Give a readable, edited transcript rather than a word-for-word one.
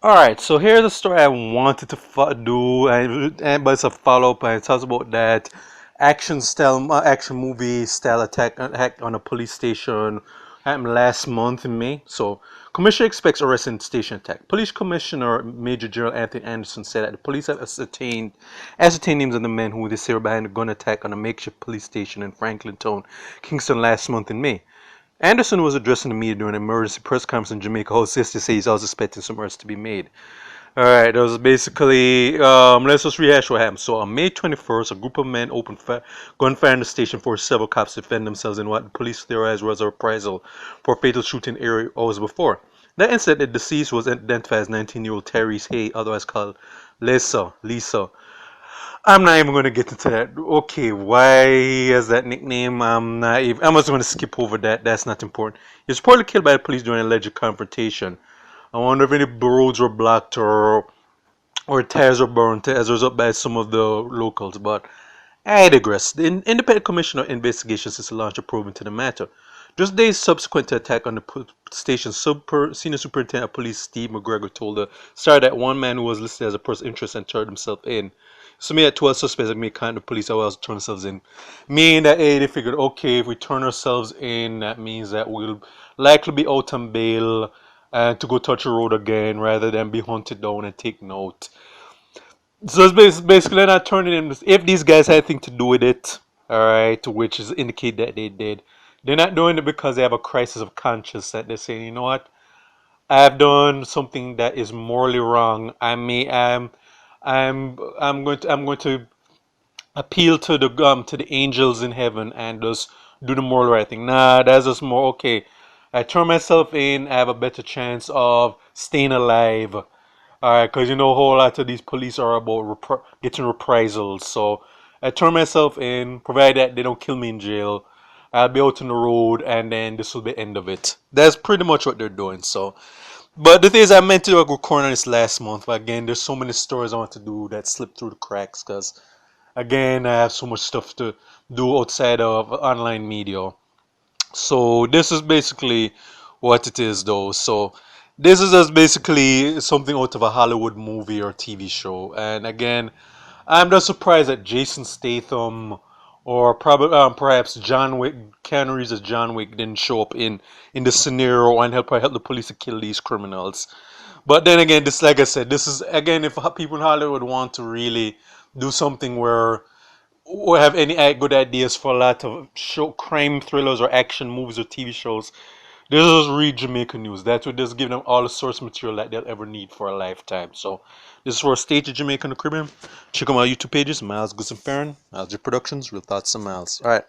Alright, so here's a story I wanted to do, but it's a follow-up, and it talks about that action movie style attack on a police station happened last month in May. So, Commissioner expects arrest in station attack. Police Commissioner Major General Anthony Anderson said that the police have ascertained names of the men who they say were behind the gun attack on a makeshift police station in Franklyn Town, Kingston last month in May. Anderson was addressing the media during an emergency press conference in Jamaica. Host yesterday says he's also expecting some arrests to be made. All right, that was basically. Let's just rehash what happened. So on May 21st, a group of men opened gunfire in the station for several cops to defend themselves in what the police theorized was a reprisal for a fatal shooting hours before. That incident, the deceased was identified as 19-year-old Tyrese Hay, otherwise called Lisa. I'm not even going to get into that. Okay, why is that nickname? I'm just going to skip over that. That's not important. He was reportedly killed by the police during an alleged confrontation. I wonder if any roads were blocked or tires were burned as a result by some of the locals. But I digress. The independent commissioner of investigations has launched a probe into the matter. Just days subsequent to the attack on the station's senior superintendent of police Steve McGregor told the Star that one man who was listed as a person interested and turned himself in. So me at 12 suspects that may kind of police as well as turn themselves in. Meaning that they figured, okay, if we turn ourselves in, that means that we'll likely be out on bail and to go touch a road again rather than be hunted down and taken out. So it's basically not turning in. If these guys had anything to do with it, all right, which is indicate that they did, they're not doing it because they have a crisis of conscience that they're saying, you know what, I've done something that is morally wrong. I'm going to appeal to the angels in heaven and just do the moral right thing. Nah, that's just more okay. I turn myself in, I have a better chance of staying alive. Alright, because you know a whole lot of these police are about getting reprisals. So I turn myself in, provided that they don't kill me in jail. I'll be out on the road, and then this will be the end of it. That's pretty much what they're doing. So, but the thing is, I meant to record on this last month, but again, there's so many stories I want to do that slipped through the cracks. Because again, I have so much stuff to do outside of online media. So this is basically what it is, though. So this is just basically something out of a Hollywood movie or TV show. And again, I'm just surprised that Jason Statham or probably perhaps John Wick, Keanu Reeves as John Wick didn't show up in the scenario and help the police to kill these criminals. But then again, this like I said, this is again if people in Hollywood want to really do something where or have any good ideas for a lot of show crime thrillers or action movies or TV shows, this is read Jamaican news. That's what just give them all the source material that they'll ever need for a lifetime. So this is for a stage of Jamaica in the Caribbean. Check out my YouTube pages, Miles Goods and Farron, Miles J Productions, Real Thoughts and Miles. Alright.